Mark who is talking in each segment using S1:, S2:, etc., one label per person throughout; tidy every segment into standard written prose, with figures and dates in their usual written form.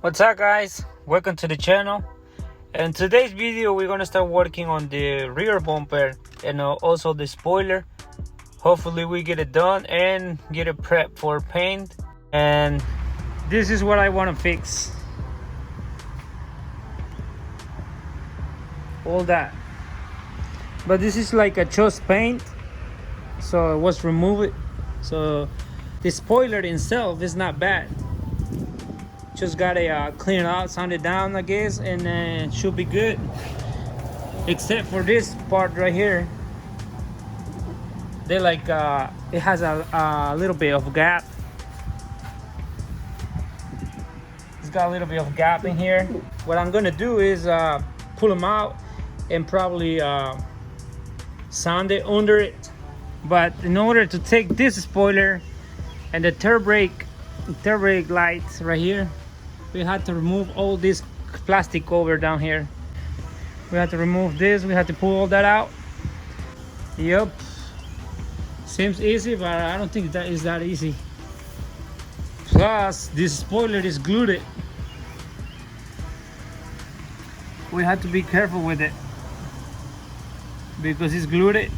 S1: What's up, guys? Welcome to the channel. In today's video we're gonna start working on the rear bumper and also the spoiler. Hopefully we get it done and get it prepped for paint. And this is what I want to fix. All that, but this is like a chose paint, so it was removed. So the spoiler itself is not bad. Just gotta clean it out, sand it down, I guess, and then should be good. Except for this part right here, they like it has a little bit of gap. It's got a little bit of gap in here. What I'm gonna do is pull them out and probably sand it under it. But in order to take this spoiler and the tail brake lights right here, we had to remove all this plastic over down here. We had to remove this, we had to pull all that out. Yep, seems easy, but I don't think that is that easy. Plus this spoiler is glued. We had to be careful with it because it's glued.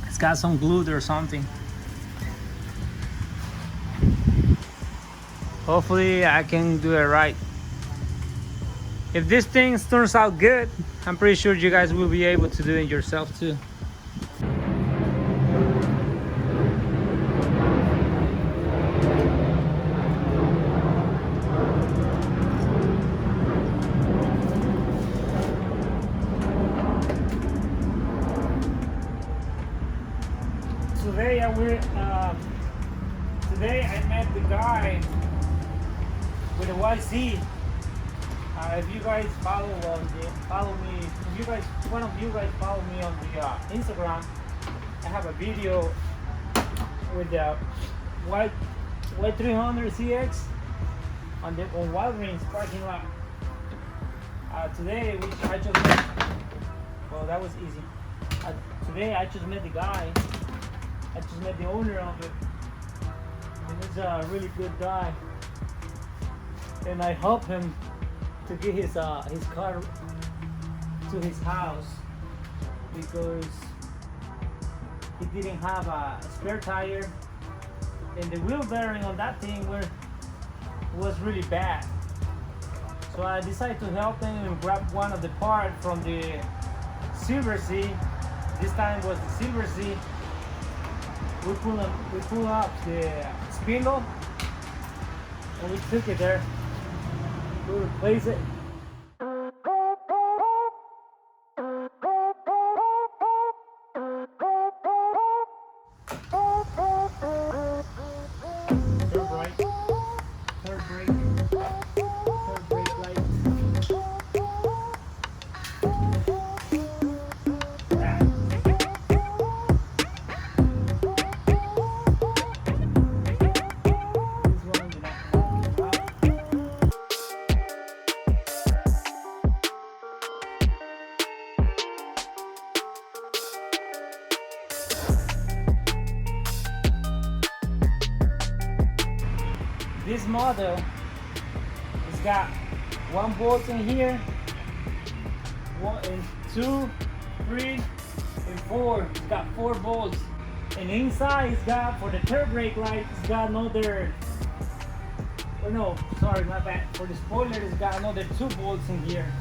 S1: It's got some glue or something. Hopefully I can do it right. If this thing turns out good, I'm pretty sure you guys will be able to do it yourself too. Today I met the guy with a YC. If you guys follow me, one of you guys follow me on the Instagram, I have a video with the Y300 CX on Walgreens parking lot. Today, which I just met, well, that was easy. Today I just met the guy. I just met the owner of it, and he's a really good guy. And I helped him to get his car to his house because he didn't have a spare tire, and the wheel bearing on that thing was really bad. So I decided to help him and grab one of the parts from the Silver Sea. This time was the Silver Sea. We pull up the spindle and we took it there. We replace it. Third brake light. This model has got one bolt in here, 1 and 2, 3 and 4. It's got 4 bolts, and inside it's got, for the tail brake light, it's got another, oh no, sorry, my bad. For the spoiler, it's got another 2 bolts in here.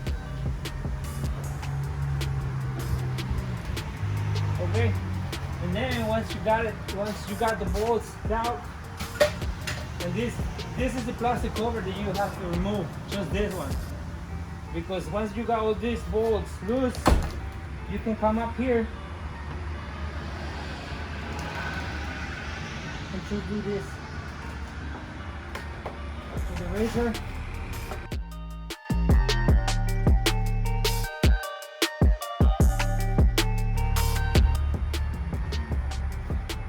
S1: Okay, and then once you got the bolts out, and this is the plastic cover that you have to remove, just this one. Because once you got all these bolts loose, you can come up here and just do this with the razor.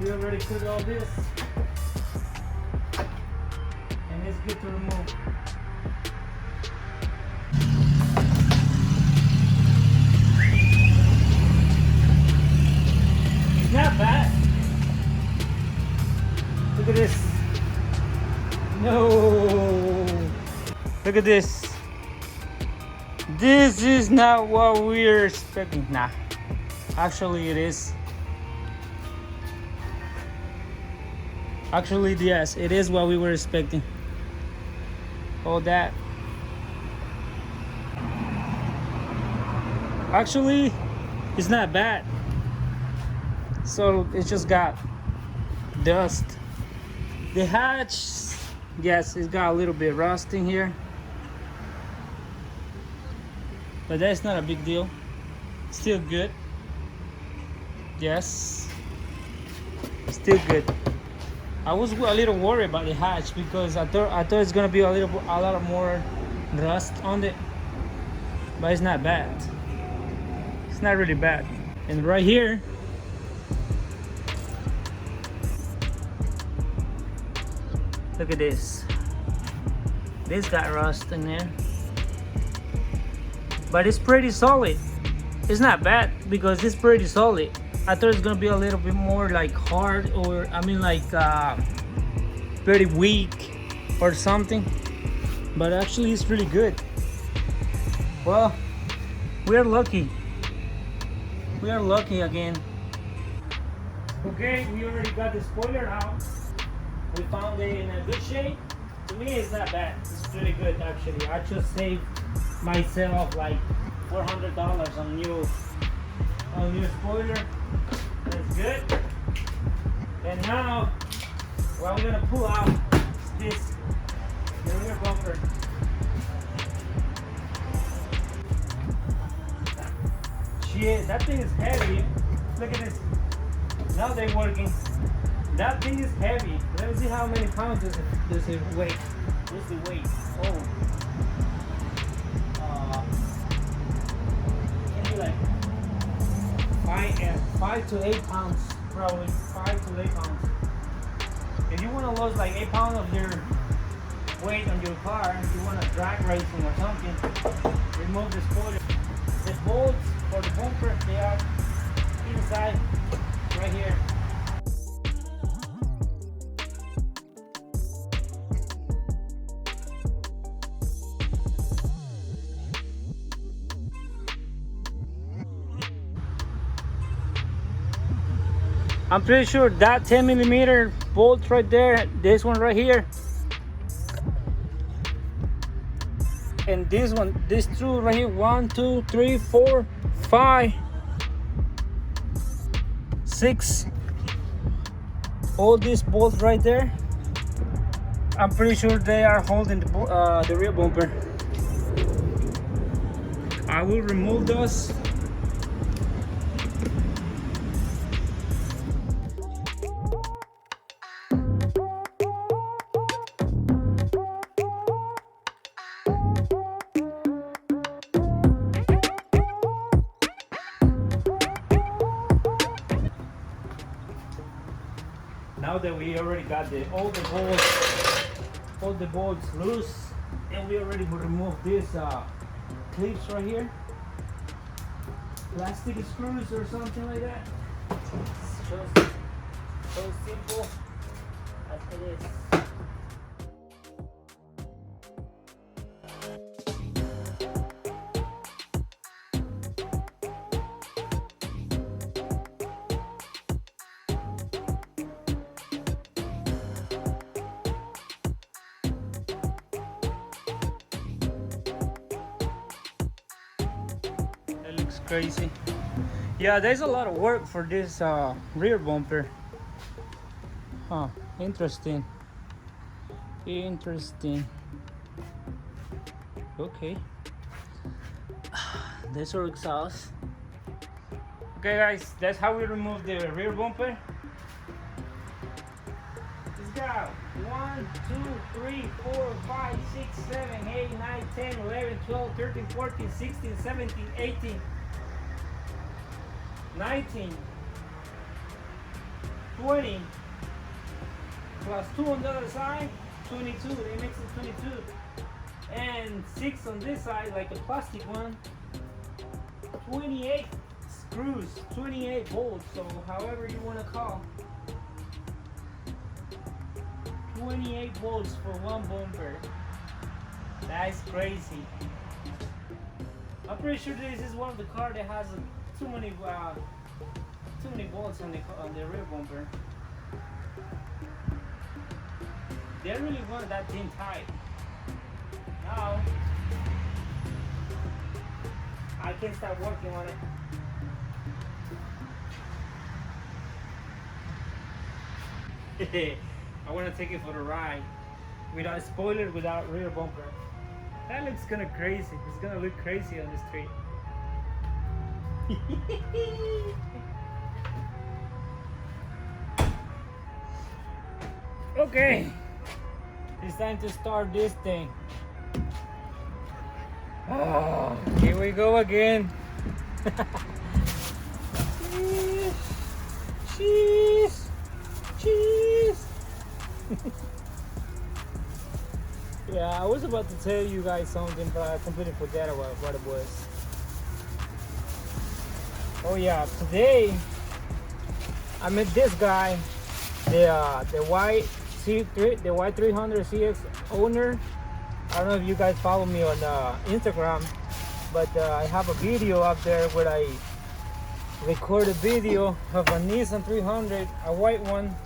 S1: We already put all this. It's good to remove. It's not bad. Look at this. No. Look at this. This is not what we're expecting. Nah, actually it is. Actually, yes, it is what we were expecting. All that. Actually, it's not bad. So it just got dust. The hatch, yes, it's got a little bit rust in here, but that's not a big deal. Still good. Yes, still good. I was a little worried about the hatch because I thought it's gonna be a lot more rust on it, but it's not bad. It's not really bad. And right here, look at this. This got rust in there, but it's pretty solid. It's not bad because it's pretty solid. I thought it's gonna be a little bit more like hard, or I mean like very weak or something, but actually it's really good. Well, we are lucky. We are lucky again. Okay, we already got the spoiler out. We found it in a good shape. To me, it's not bad. It's pretty good actually. I just saved myself like $400 on new spoiler. That's good. And now, what we're gonna pull out is the rear bumper. Shit, that thing is heavy. Look at this. Now they're working. That thing is heavy. Let me see how many pounds does it weigh. What's the weight? Oh. Can be like 5 to 8 pounds, probably 5 to 8 pounds. If you want to lose like 8 pounds of your weight on your car, if you want to drag racing or something, remove the spoiler. The bolts for the bumper, they are inside right here. I'm pretty sure that 10mm bolt right there, this one right here, and this one, these two right here, 1, 2, 3, 4, 5, 6, all these bolts right there, I'm pretty sure they are holding the rear bumper. I will remove those. Now that we already got all the bolts loose, and we already removed these clips right here, plastic screws or something like that. It's just so simple as it is. Looks crazy. Yeah, there's a lot of work for this rear bumper. Huh, interesting. Okay. This our exhaust. Okay guys, that's how we remove the rear bumper. Let's go. 1, 2, 3, 4, 5, 6, 7, 8, 9, 10, 11, 12, 13, 14, 16, 17, 18, 19, 20, plus 2 on the other side, 22, it makes it 22. And 6 on this side, like a plastic one, 28 screws, 28 bolts, so however you want to call. 28 bolts for one bumper. That's crazy. I'm pretty sure this is one of the cars that has too many bolts on the rear bumper. They really want that thing tight. Now I can start working on it. I want to take it for the ride without spoiler, without rear bumper. That looks kind of crazy. It's gonna look crazy on the street. Okay, it's time to start this thing. Oh, here we go again. Cheese, cheese. Yeah, I was about to tell you guys something, but I completely forgot about what it was. Oh yeah, today I met this guy, the Y300CX owner. I don't know if you guys follow me on Instagram, but I have a video up there where I record a video of a Nissan 300, a white one,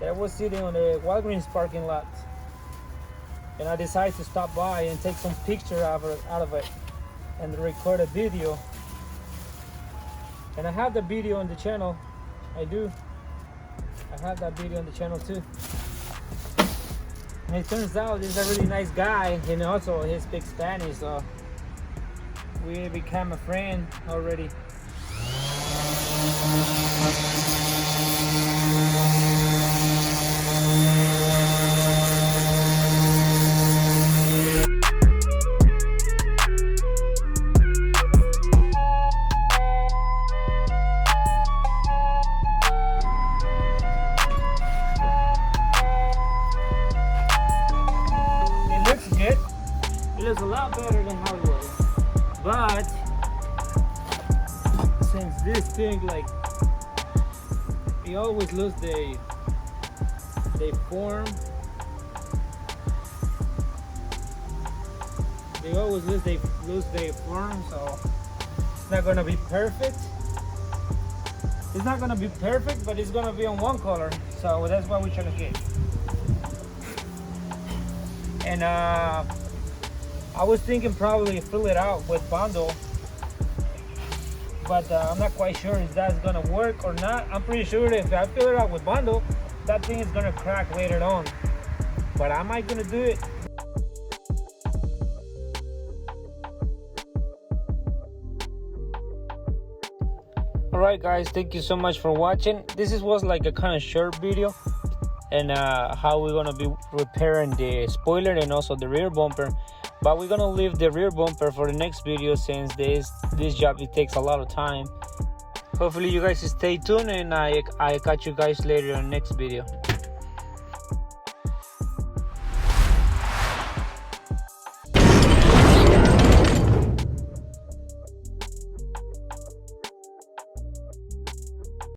S1: that was sitting on the Walgreens parking lot. And I decided to stop by and take some picture out of it and record a video. And I have the video on the channel. I do. I have that video on the channel too. And it turns out he's a really nice guy, and also he speaks Spanish, so we became a friend already. Looks a lot better than how it was, but since this thing, like, you always lose the form, so it's not gonna be perfect. It's not gonna be perfect, but it's gonna be on one color, so that's what we're trying to get. And I was thinking probably fill it out with Bondo, but I'm not quite sure if that's gonna work or not. I'm pretty sure that if I fill it out with Bondo, that thing is gonna crack later on, but am I gonna do it? Alright guys, thank you so much for watching. This was like a kind of short video, and how we're gonna be repairing the spoiler and also the rear bumper. But we're gonna leave the rear bumper for the next video, since this job, it takes a lot of time. Hopefully you guys stay tuned, and I catch you guys later in the next video.